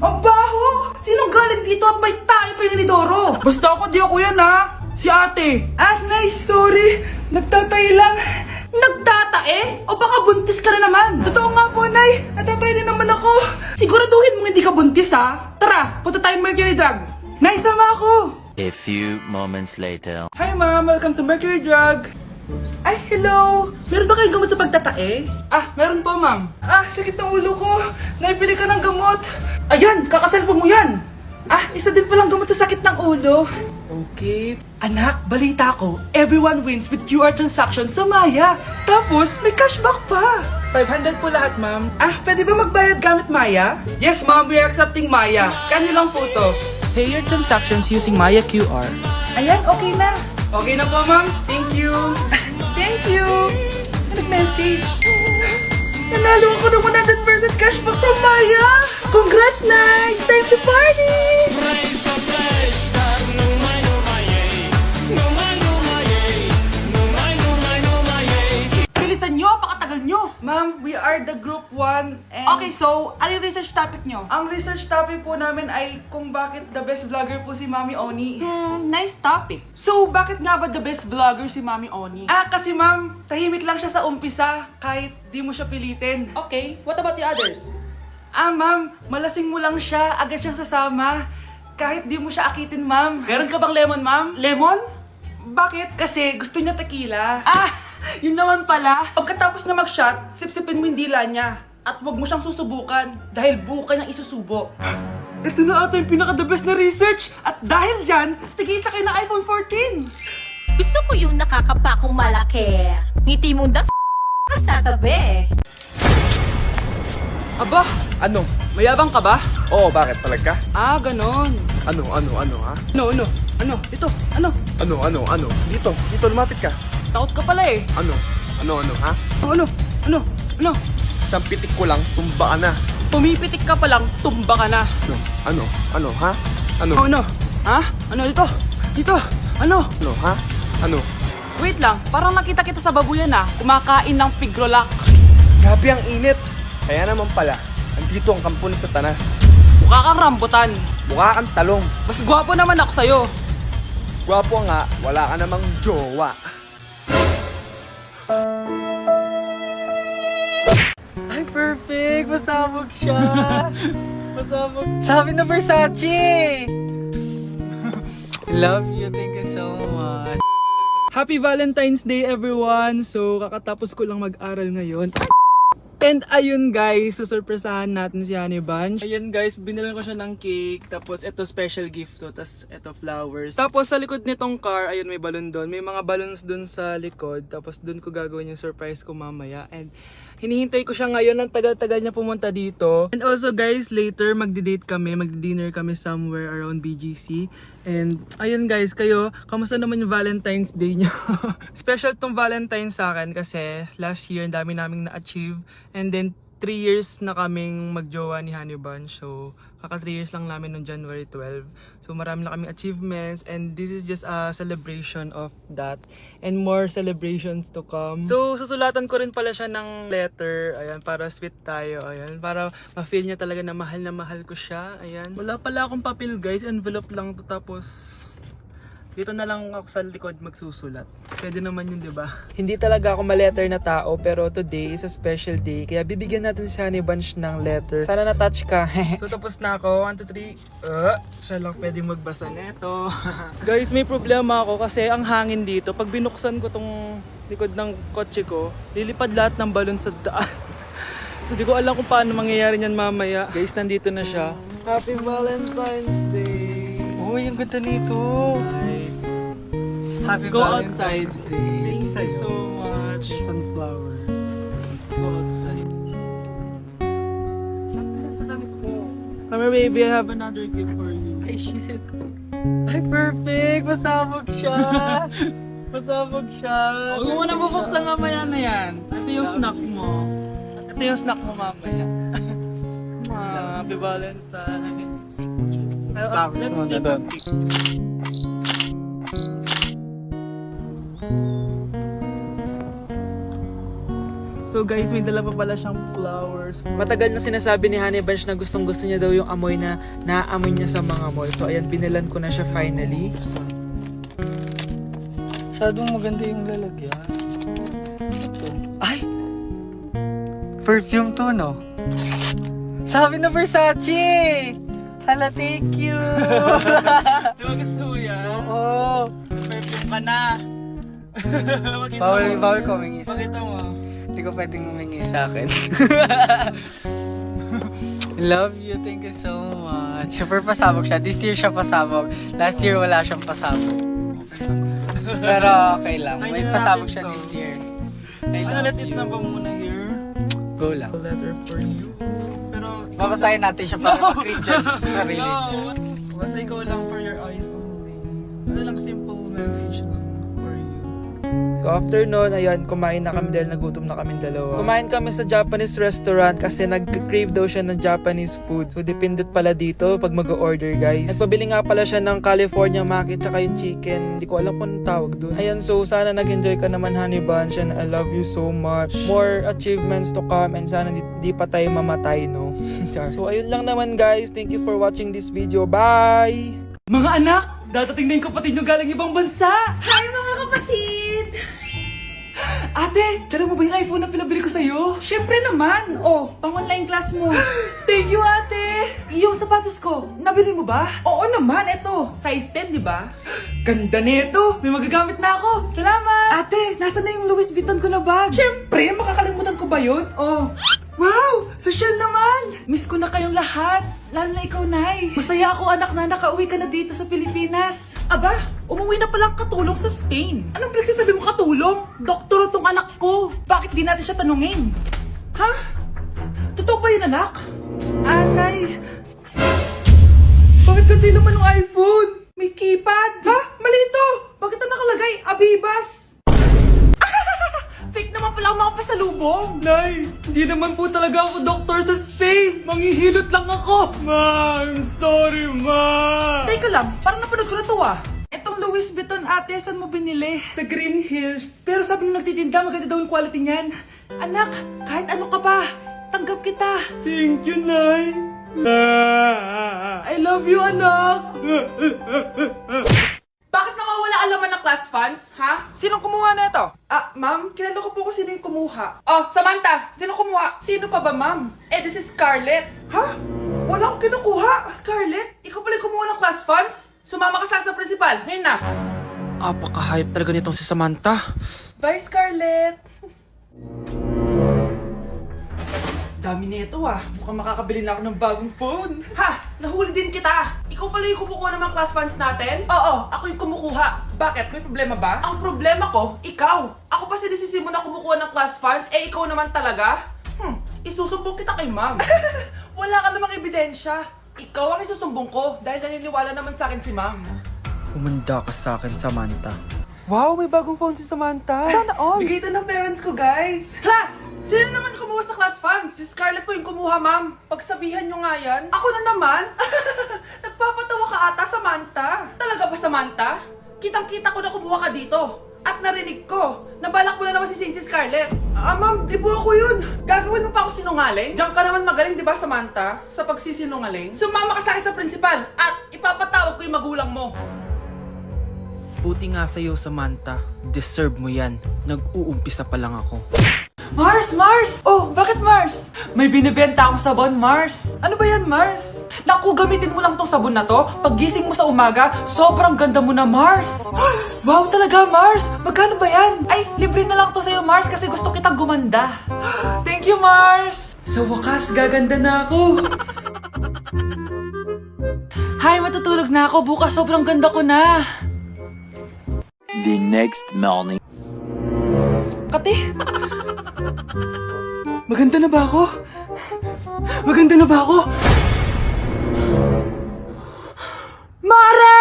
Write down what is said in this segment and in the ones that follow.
Ang baho! Sinong galing dito at may tae pa yung inidoro? Basta ako, di ako yan ha! Si ate! Ah, Nay, sorry! Nagtatay lang! Nagtatae? O baka buntis ka na naman? Totoo nga po, Nay! Natatay din naman ako! Siguraduhin mo hindi ka buntis ha! Tara, punta tayong Mercury Drug! Nay, sama ako! A few moments later. Hi ma'am! Welcome to Mercury Drug! Ay, hello! Meron ba kayong gamot sa pagtatae? Ah, meron po, ma'am. Ah, sakit ng ulo ko. Naipili ka ng gamot. Ayan, kakasalpo mo yan. Ah, isa din palang gamot sa sakit ng ulo. Okay. Anak, balita ko, everyone wins with QR transaction sa Maya. Tapos, may cashback pa. 500 po lahat, ma'am. Ah, pwede ba magbayad gamit Maya? Yes, ma'am. We are accepting Maya. Kano lang po to? Pay your transactions using Maya QR. Ayan, okay na. Okay na po, ma'am. Thank you. Thank you! Nag-message. Nanalo ako ng 100% cashback from Maya! Congrats, Nay! Time to party! Bilisan nyo! Pakatagal nyo! Ma'am, we are the group 1 and... Okay, so, ano yung research topic nyo? Ang research topic po namin ay kung bakit the best vlogger po si Mami Oni. Nice topic. So, bakit nga ba the best vlogger si Mami Oni? Ah, kasi ma'am, tahimik lang siya sa umpisa kahit di mo siya pilitin. Okay, what about the others? Ah, ma'am, malasing mo lang siya, agad siyang sasama. Kahit di mo siya akitin, ma'am. Meron ka bang lemon, ma'am? Lemon? Bakit? Kasi gusto niya tequila. Ah, yun naman pala. Pagkatapos na mag-shot, sipsipin mo yung dila niya. At huwag mo siyang susubukan dahil buka niyang isusubo. Ito na ata yung pinaka-the best na research! At dahil dyan, tigisa kayo ng iPhone 14! Gusto ko yung nakakapakong malaki. Ngiti mo das sa tabi. Aba, Ano? mayabang ka ba? Oo, bakit? Palag ka? Ah, ganon. Ano, ha? Ano? Ito, ano? Ano? Dito, lumapit ka. Takot ka pala eh. Ano, ha? Ano? Isang pitik ko lang, tumba ka na. Pumipitik ka pa lang, tumba ka na. Ano, ha? Ano? Ano? Ha? Ano dito? Dito? Ano? Ano, ha? Ano? Wait lang, parang nakita kita sa babuyan ah. Kumakain ng pigrolak. Grabe ang init. Kaya naman pala, andito ang kampo ni Satanas. Mukha kang rambutan. Mukha kang talong. Mas gwapo naman ako sa'yo. Gwapo nga, wala ka namang jowa. Ay, perfect! Masabog siya! Masabog. Sabi na Versace! Love you, thank you so much. Happy Valentine's Day, everyone! So, kakatapos ko lang mag-aral ngayon. And ayun guys, susurpresahan natin si Honey Bunch. Ayun guys, binilan ko siya ng cake. Tapos ito special gift to. Tapos ito flowers. Tapos sa likod nitong car, ayun may balon doon. May mga balloons doon sa likod. Tapos doon ko gagawin yung surprise ko mamaya. And hinihintay ko siya ngayon. Ang tagal-tagal niya pumunta dito. And also guys, later magdi-date kami. Magdi-dinner kami somewhere around BGC. And ayun guys, kayo, kamusta naman yung Valentine's Day niyo? Special tong Valentine's sa akin kasi last year ang dami naming na-achieve. And then 3 years na kaming magjowa ni Honey Bunch. So kaka 3 years lang namin noong January 12. So marami na kaming achievements and this is just a celebration of that. And more celebrations to come. So susulatan ko rin pala siya ng letter. Ayan, para sweet tayo. Ayan, para ma-feel niya talaga na mahal ko siya. Ayan. Wala pala akong papel guys. Envelope lang to, tapos dito na lang ako sa likod magsusulat. Pwede naman yun, di ba? Hindi talaga ako ma-letter na tao, pero today is a special day. Kaya bibigyan natin si Honey Bunch ng letter. Sana na-touch ka. So tapos na ako. 1, 2, 3. Siya lang pwedeng magbasa neto. Guys, may problema ako kasi ang hangin dito. Pag binuksan ko tong likod ng kotse ko, lilipad lahat ng balon sa daan. So di ko alam kung paano mangyayari niyan mamaya. Guys, nandito na siya. Happy Valentine's Day! Uy, ang ganda nito! Happy Valentine's Day! Thank you so much! Sunflower. Let's go outside. Come here, baby. I have another gift for you. Ay, shit! Ay, perfect! Masabog siya! Masabog siya! Huwag mo na bubuksan mamaya na yan. Ito yung snack mo. Ito yung snack mo mamaya. Happy Valentine's. Let's take a pic. So guys, may dala pa pala siyang flowers. Matagal na sinasabi ni Honey Bunch na gustong gusto niya daw yung amoy na naaamoy niya sa mga mall. So ayan, binilan ko na siya finally. Masyadong maganda yung lalagyan. Ay! Perfume to, no? Sabi na Versace! Hala, thank you! Di ba gusto mo yan? Oo! Perfume ka na! Bawal ko humingi sa Pakita mo. Hindi ko pwedeng humingi sa akin. Love you, thank you so much. Super pasabog siya. This year siya pasabog. Last year wala siyang pasabog. Pero okay lang. May pasabog siya this year. I love Let's eat you. na ba muna here? Go lang. A letter for you. Pero Babasahin natin siya para mag-recharge sa sarili. No! Basta ikaw lang for your eyes only. Ano lang, simple message lang for you. So after nun, ayan, kumain na kami dahil nagutom na kami dalawa. Kumain kami sa Japanese restaurant kasi nag-crave daw siya ng Japanese food. So dependent pala dito pag mag-order, guys. Nagpabili nga pala siya ng California Maki tsaka yung chicken. Hindi ko alam kung anong tawag dun. Ayan, so sana nag-enjoy ka naman, Honey Bunch, and I love you so much. More achievements to come and sana di pa tayo mamatay, no? So ayun lang naman, guys. Thank you for watching this video. Bye! Mga anak, dadating na yung kapatid nyo galing ibang bansa! Hi mga kapatid! Ate, dala mo ba yung iPhone na pinabili ko sa'yo? Syempre naman! Oh, pang-online class mo. Thank you, ate! Yung sapatos ko, nabili mo ba? Oo naman, eto. Size 10, di ba? Ganda nito! May magagamit na ako! Salamat! Ate, nasa na yung Louis Vuitton ko na bag? Syempre, makakalimutan ko ba yun? Oh. Wow! Social naman! Miss ko na kayong lahat. Lalo na ikaw, Nay. Masaya ako, anak, na nakauwi ka na dito sa Pilipinas. Aba, umuwi na palang katulong sa Spain. Anong pinagsasabi mo katulong? Doktor tong anak ko. Bakit di natin siya tanungin? Ha? Totoo ba yun, anak? Nay. Bakit ganti naman yung iPhone? May keypad. Ha? Mali ito. Bakit na nakalagay? Abibas. Fake naman pala ang mga pasalubong. Nay, hindi naman po talaga ako doktor sa Spain. Manghihilot lang ako. Ma, I'm sorry, ma. Teka lang, parang napanood ko na to ah. Etong Louis Vuitton ate, saan mo binili? Sa Green Hills. Pero sabi nung nagtitinda, maganda daw yung quality niyan. Anak, kahit ano ka pa, tanggap kita. Thank you, Nay. I love you, anak. Bakit nawawala alaman ng class funds, ha? Sinong kumuha na ito? Ma'am, kilala ko po kung sino yung kumuha. Oh, Samantha, sino kumuha? Sino pa ba, ma'am? This is Scarlett. Ha? Wala akong kinukuha. Scarlett, ikaw pala yung kumuha ng class funds? Sumama ka sa principal, ngayon na. Apaka-hype talaga nitong si Samantha. Bye, Scarlett. Dami nito ah. Mukhang makakabili na ako ng bagong phone. Ha! Nahuli din kita! Ikaw pala yung kumukuha ng mga class funds natin? Oo, ako yung kumukuha. Bakit? May problema ba? Ang problema ko, ikaw. Ako pa sinisisi mo na kumukuha ng class funds, ikaw naman talaga? Isusumbong kita kay ma'am. Wala ka namang ebidensya. Ikaw ang isusumbong ko dahil naniniwala naman sa akin si ma'am. Humanda ka sa akin, Samantha. Wow, may bagong phone si Samantha. Sana all! Bigay ito ng parents ko, guys. Class! Sino naman kumuha sa class funds? Si Scarlett po yung kumuha, ma'am. Pagsabihan nyo nga yan. Ako na naman? Nagpapatawa ka ata, Samantha. Talaga ba, Samantha? Kitang-kita ko na kumuha ka dito. At narinig ko, nabalak mo na naman si Scarlett. Ma'am, di po ako yun. Gagawin mo pa ako sinungaling? Diyan ka naman magaling, di ba, Samantha? Sa pagsisinungaling? Sumama ka sa akin sa principal at ipapatawag ko yung magulang mo. Buti nga sa'yo, Samantha. Deserve mo yan. Nag-uumpisa pa lang ako. Mars! Mars! Oh, bakit Mars? May binibenta akong sabon, Mars. Ano ba yan, Mars? Naku, gamitin mo lang tong sabon na to. Pag gising mo sa umaga, sobrang ganda mo na, Mars. Wow, talaga, Mars! Magkano ba yan? Ay, libre na lang to sa'yo, Mars, kasi gusto kitang gumanda. Thank you, Mars! Sa wakas, gaganda na ako. Hi, matutulog na ako. Bukas, sobrang ganda ko na. The next morning. Kate! Maganda na ba ako? Maganda na ba ako? Mare!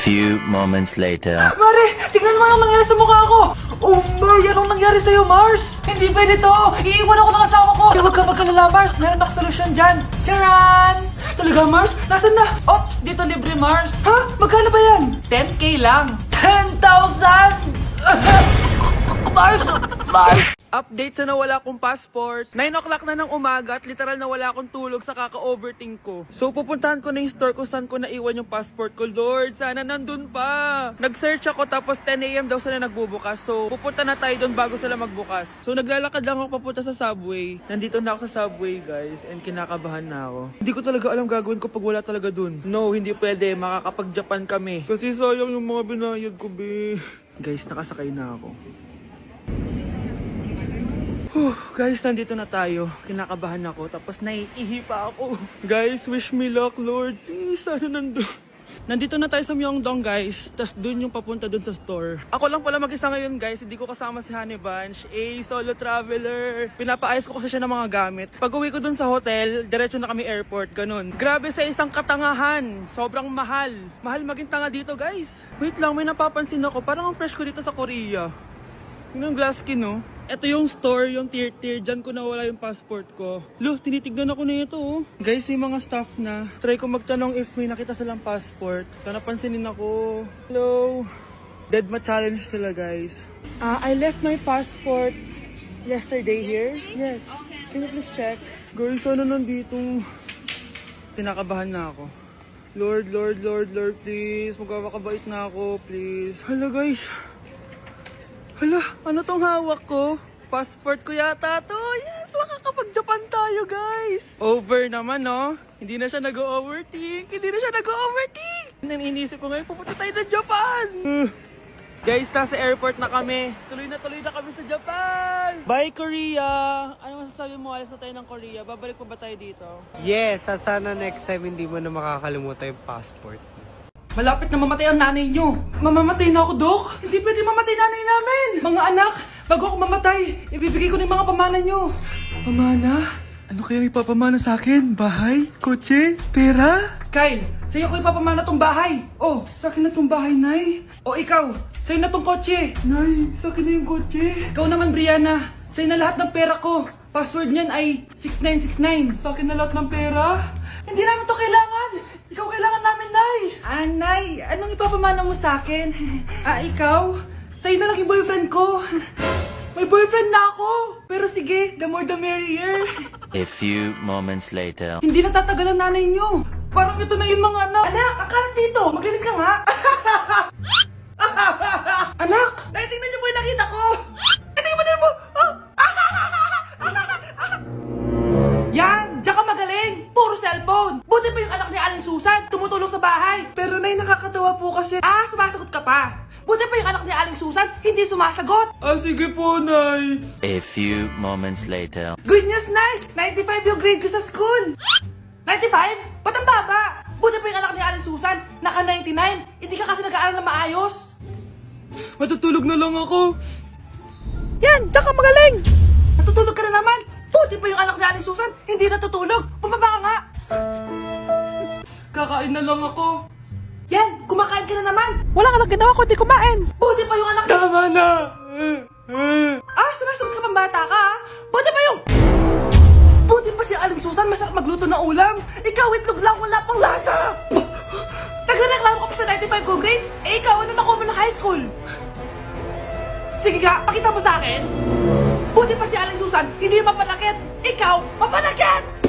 Few moments later. Mare! Tingnan mo anong nangyari sa mukha ko! Oh my! Anong nangyari sa'yo, Mars? Hindi pwede to! Iiwan ako ng asawa ko! Huwag ka magkalala, Mars! Meron ako solusyon dyan! Charan! Talaga, Mars? Nasaan na? Ops! Dito libre, Mars! Ha? Magkano ba yan? 10K lang! 10,000! Mars! Update sa nawala kong passport. 9 o'clock na ng umaga at literal na wala akong tulog sa kaka-overthink ko. So pupuntahan ko na yung store kung saan ko naiwan yung passport ko. Lord, sana nandun pa. Nag-search ako tapos 10 a.m. daw sila nagbubukas. So pupunta na tayo doon bago sila magbukas. So naglalakad lang ako papunta sa subway. Nandito na ako sa subway guys and kinakabahan na ako. Hindi ko talaga alam gagawin ko pag wala talaga dun. No, hindi pwede. Makakapag-Japan kami. Kasi sayang yung mga binayad ko, be. Guys, nakasakay na ako. Guys, nandito na tayo. Kinakabahan ako. Tapos naiihi pa ako. Guys, wish me luck, Lord. Please, sana nandun. Nandito na tayo sa Myeongdong, guys. Tapos dun yung papunta dun sa store. Ako lang pala mag-isa ngayon, guys. Hindi ko kasama si Honey Bunch. Solo traveler. Pinapaayos ko kasi siya ng mga gamit. Pag uwi ko dun sa hotel, diretso na kami airport. Ganun. Grabe sa isang katangahan. Sobrang mahal. Mahal maging tanga dito, guys. Wait lang, may napapansin ako. Parang ang fresh ko dito sa Korea. Yun ang glass skin, no? Ito yung store, yung tier. Diyan ko nawala yung passport ko. Look, tinitignan ako na ito, oh. Guys, may mga staff na. Try ko magtanong if may nakita silang passport. So, napansinin ako. Hello? Deadma challenge sila, guys. I left my passport yesterday here. Yes. Can you please check? Guys, ano nandito? Tinakabahan na ako. Lord, please. Magkakabait na ako, please. Hala, guys. Hala, ano tong hawak ko? Passport ko yata to. Yes, makakapag-Japan tayo, guys. Over naman, no? Hindi na siya nag-overthink. Iniisip ko ngayon, pupunta tayo na Japan. Guys, nasa airport na kami. Tuloy na kami sa Japan. Bye, Korea. Ano masasabi mo? Alis na tayo ng Korea. Babalik pa ba tayo dito? Yes, at sana next time hindi mo na makakalimutan yung passport. Malapit na mamatay ang nanay nyo. Mamamatay na ako, Dok. Hindi pwede mamatay nanay namin. Mga anak, bago ako mamatay, ibibigay ko na yung mga pamana nyo. Pamana? Ano kaya ipapamana sa akin? Bahay? Kotse? Pera? Kyle, sa'yo ko ipapamana tong bahay. Oh, sa akin na tong bahay, Nay. O ikaw, sa'yo na tong kotse. Nay, sa akin na yung kotse. Ikaw naman, Brianna, sa'yo na lahat ng pera ko. Password niyan ay 6969. Sa akin na lahat ng pera. Hindi namin to kailangan. Ikaw kailangan namin, Nay. Nay, anong ipapamana mo sa akin? Ikaw? Sa'yo na lang yung boyfriend ko. May boyfriend na ako. Pero sige, the more the merrier. A few moments later. Hindi natatagal ang nanay niyo. Parang ito na yung mga anak. Anak, akalat dito. Maglinis ka nga. Anak, tingnan niyo po yung nakita ko. Tingnan mo. Yan, diyan ka magaling. Puro cellphone. Buti pa yung anak ni Aling Susan, tumutulong sa bahay. Pero Nay, nakakatawa po kasi. Sumasagot ka pa. Buti pa yung anak ni Aling Susan, hindi sumasagot. Sige po, Nay. A few moments later. Good news, Nay. 95 yung grade ko sa school. 95? Ba't ang baba? Buti pa yung anak ni Aling Susan, naka 99. Hindi ka kasi nag-aaral na maayos. Matutulog na lang ako. Yan, diyan ka magaling. Natutulog ka na naman. Buti pa yung anak ni Aling Susan, hindi natutulog. Bumaba ka nga. Kakain na lang ako. Yan, kumakain ka na naman. Wala ka lang ginawa kundi kumain. Buti pa yung anak... Tama na! Sumasagot ka pang bata ka, ha? Buti pa yung... Buti pa si Aling Susan, masarap magluto na ulam. Ikaw, itlog lang, wala pang lasa. Nagre-reklamo ka pa sa 95 ko grades? Ikaw, ano nakuha mo ng high school? Sige nga, pakita mo sa akin. Buti pa si Aling Susan, hindi mapanakit. Ikaw, mapanakit!